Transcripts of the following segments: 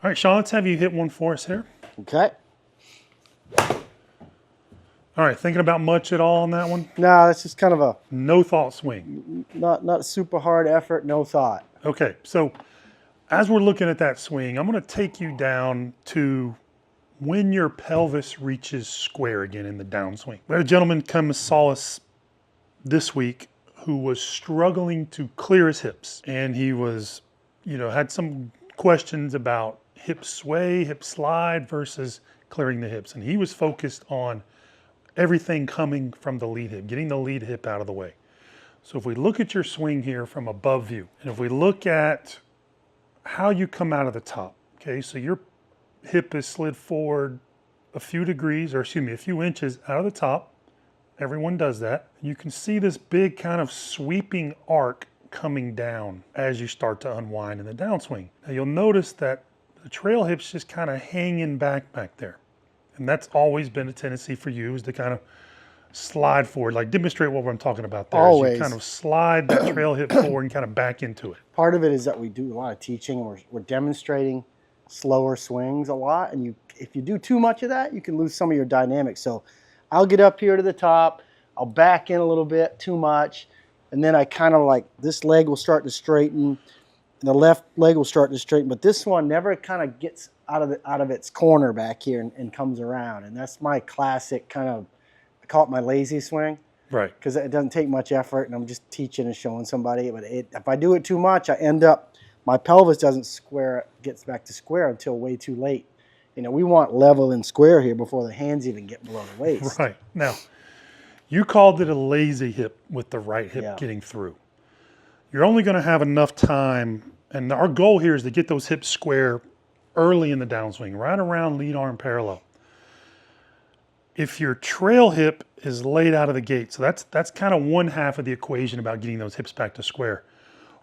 All right, Shaun, let's have you hit one for us here. Okay. All right, thinking about much at all on that one? No, that's just kind of a No thought swing. not super hard effort, no thought. Okay, so as we're looking at that swing, I'm going to take you down to when your pelvis reaches square again in the downswing. We had a gentleman come and saw us this week who was struggling to clear his hips, and he was, had some questions about hip sway, hip slide versus clearing the hips, and he was focused on everything coming from the lead hip, getting the lead hip out of the way. So if we look at your swing here from above view, and if we look at how you come out of the top, okay, so your hip is slid forward a few degrees, or excuse me, a few inches out of the top. Everyone does that. You can see this big kind of sweeping arc coming down as you start to unwind in the downswing. Now you'll notice that the trail hip's just kind of hanging back there. And that's always been a tendency for you, is to kind of slide forward, like demonstrate what I'm talking about there. Always. You kind of slide that trail hip forward and kind of back into it. Part of it is that we do a lot of teaching. We're demonstrating slower swings a lot, and if you do too much of that, you can lose some of your dynamics. So I'll get up here to the top, I'll back in a little bit too much, and then I kind of like, this leg will start to straighten, and the left leg will start to straighten, but this one never kind of gets out of its corner back here and comes around. And that's my classic kind of, I call it my lazy swing. Right. Because it doesn't take much effort, and I'm just teaching and showing somebody. But if I do it too much, I end up, my pelvis doesn't gets back to square until way too late. We want level and square here before the hands even get below the waist. Right. Now, you called it a lazy hip with the right hip getting through. You're only going to have enough time, and our goal here is to get those hips square early in the downswing, right around lead arm parallel. If your trail hip is laid out of the gate, so that's kind of one half of the equation about getting those hips back to square.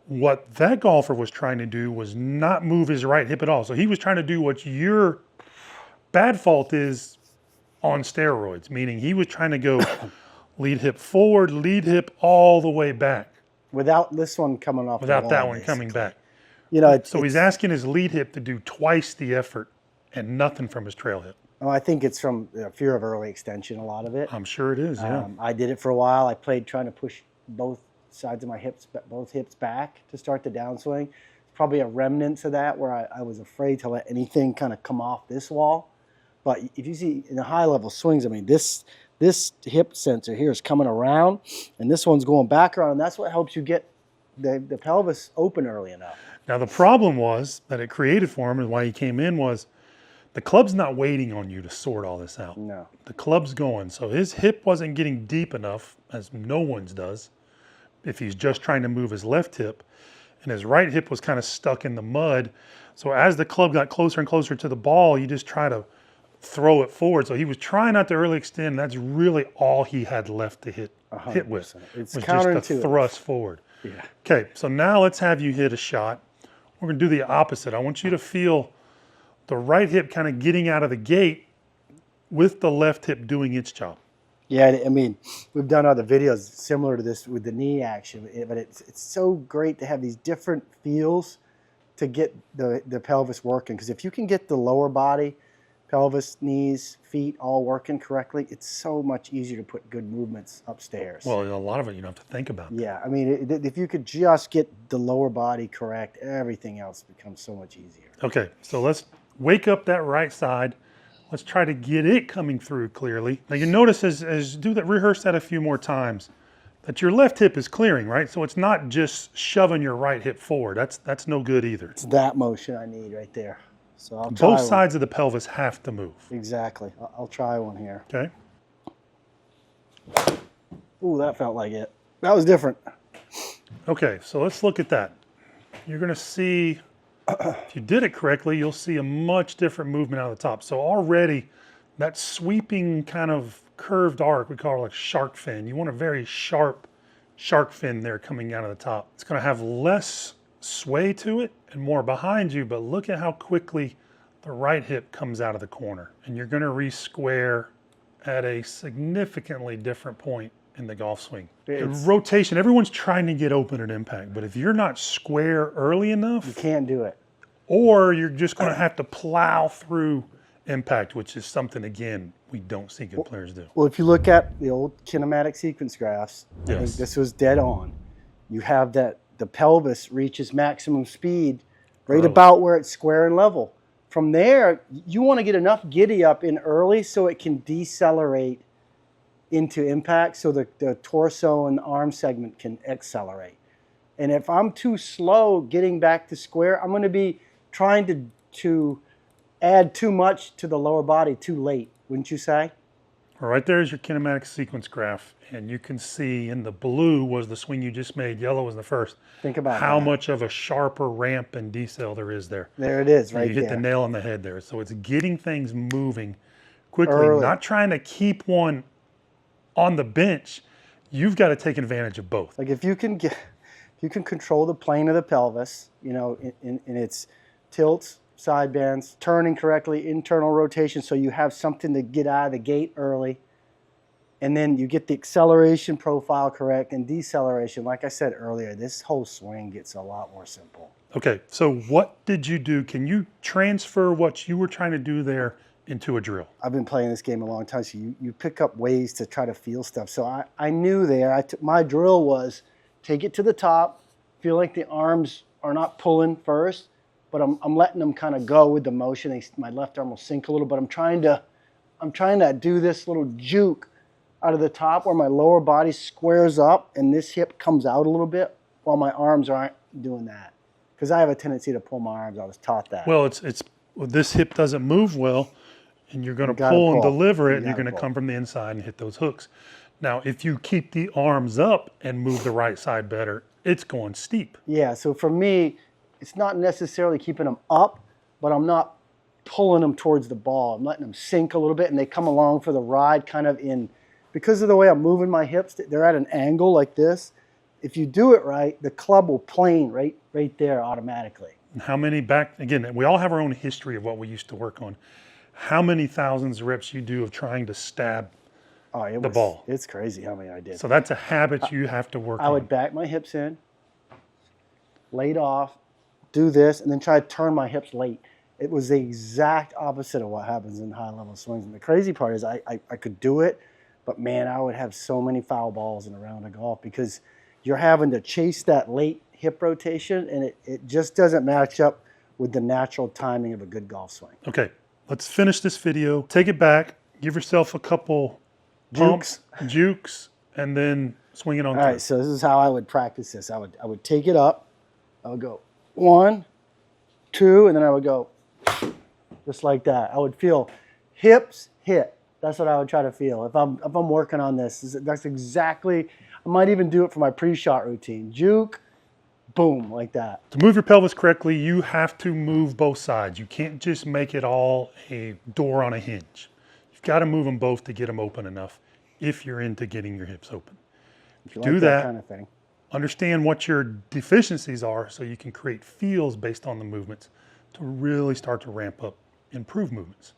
What that golfer was trying to do was not move his right hip at all. So he was trying to do what your bad fault is on steroids, meaning he was trying to go lead hip forward, lead hip all the way back. Without this one coming off Without the wall, that one basically coming back. So he's asking his lead hip to do twice the effort and nothing from his trail hip. Oh, I think it's from fear of early extension, a lot of it. I'm sure it is, yeah. I did it for a while. I played trying to push both sides of my hips, both hips back to start the downswing. Probably a remnant of that where I was afraid to let anything kind of come off this wall. But if you see in the high level swings, I mean, this hip sensor here is coming around, and this one's going back around, and that's what helps you get the pelvis open early enough. Now the problem was that it created for him, and why he came in, was the club's not waiting on you to sort all this out. No. The club's going. So his hip wasn't getting deep enough, as no one's does, if he's just trying to move his left hip. And his right hip was kind of stuck in the mud. So as the club got closer and closer to the ball, you just try to throw it forward. So he was trying not to early extend. And that's really all he had left to hit with. It's was just a thrust forward. Yeah. Okay, so now let's have you hit a shot. We're going to do the opposite. I want you to feel the right hip kind of getting out of the gate with the left hip doing its job. Yeah, I mean, we've done other videos similar to this with the knee action, but it's so great to have these different feels to get the pelvis working. Because if you can get the lower body, pelvis, knees, feet all working correctly, it's so much easier to put good movements upstairs. Well, a lot of it you don't have to think about. Yeah, I mean, if you could just get the lower body correct, everything else becomes so much easier. Okay, so let's wake up that right side. Let's try to get it coming through clearly. Now you notice as do that, rehearse that a few more times, that your left hip is clearing, right? So it's not just shoving your right hip forward. That's no good either. It's that motion I need right there. So I'll try Both sides of the pelvis have to move. Exactly. I'll try one here. Okay. Ooh, that felt like it. That was different. Okay, so let's look at that. You're gonna see, if you did it correctly, you'll see a much different movement out of the top. So already that sweeping kind of curved arc, we call it like shark fin. You want a very sharp shark fin there coming out of the top. It's gonna have less sway to it and more behind you, but look at how quickly the right hip comes out of the corner. And you're gonna re-square at a significantly different point in the golf swing. Rotation, everyone's trying to get open at impact, but if you're not square early enough, you can't do it. or you're just going to have to plow through impact, which is something, again, we don't see good players do. Well, if you look at the old kinematic sequence graphs, I think Yes. this was dead on. You have that the pelvis reaches maximum speed right Early. about where it's square and level. From there, you want to get enough giddy up in early so it can decelerate into impact so the torso and arm segment can accelerate. And if I'm too slow getting back to square, I'm going to be trying to add too much to the lower body too late, wouldn't you say? All right, there's your kinematic sequence graph, and you can see in the blue was the swing you just made, yellow was the first. Think about how that. much of a sharper ramp and decel there is there. There it is, right You hit there. the nail on the head there. So it's getting things moving quickly, Early. not trying to keep one on the bench. You've got to take advantage of both. Like if you can control the plane of the pelvis, you know, in its tilts, side bends, turning correctly, internal rotation, so you have something to get out of the gate early, and then you get the acceleration profile correct and deceleration. Like I said earlier, this whole swing gets a lot more simple. Okay, so what did you do? Can you transfer what you were trying to do there into a drill? I've been playing this game a long time, so you pick up ways to try to feel stuff. So I knew there, my drill was take it to the top, feel like the arms are not pulling first, but I'm letting them kind of go with the motion. My left arm will sink a little, but I'm trying to do this little juke out of the top where my lower body squares up and this hip comes out a little bit while my arms aren't doing that. Because I have a tendency to pull my arms. I was taught that. Well, this hip doesn't move well, and you're going to pull and deliver it, and you're going to come from the inside and hit those hooks. Now, if you keep the arms up and move the right side better, it's going steep. Yeah, so for me, it's not necessarily keeping them up, but I'm not pulling them towards the ball. I'm letting them sink a little bit, and they come along for the ride kind of in. Because of the way I'm moving my hips, they're at an angle like this. If you do it right, the club will plane right there automatically. And how many again, we all have our own history of what we used to work on. How many thousands of reps you do of trying to stab the ball? It's crazy how many I did. So that's a habit you have to work on. I would back my hips in, laid off, do this, and then try to turn my hips late. It was the exact opposite of what happens in high-level swings. And the crazy part is I could do it, but man, I would have so many foul balls in a round of golf because you're having to chase that late hip rotation, and it just doesn't match up with the natural timing of a good golf swing. Okay, let's finish this video. Take it back. Give yourself a couple pumps, jukes, and then swing it on. All right, so this is how I would practice this. I would take it up. I would go 1, 2, and then I would go just like that. I would feel hips hit. That's what I would try to feel if I'm working on this. That's exactly. I might even do it for my pre-shot routine. Juke, boom, like that. To move your pelvis correctly, you have to move both sides. You can't just make it all a door on a hinge. You've got to move them both to get them open enough if you're into getting your hips open. If you do like that kind of thing. Understand what your deficiencies are so you can create feels based on the movements to really start to ramp up improved movements.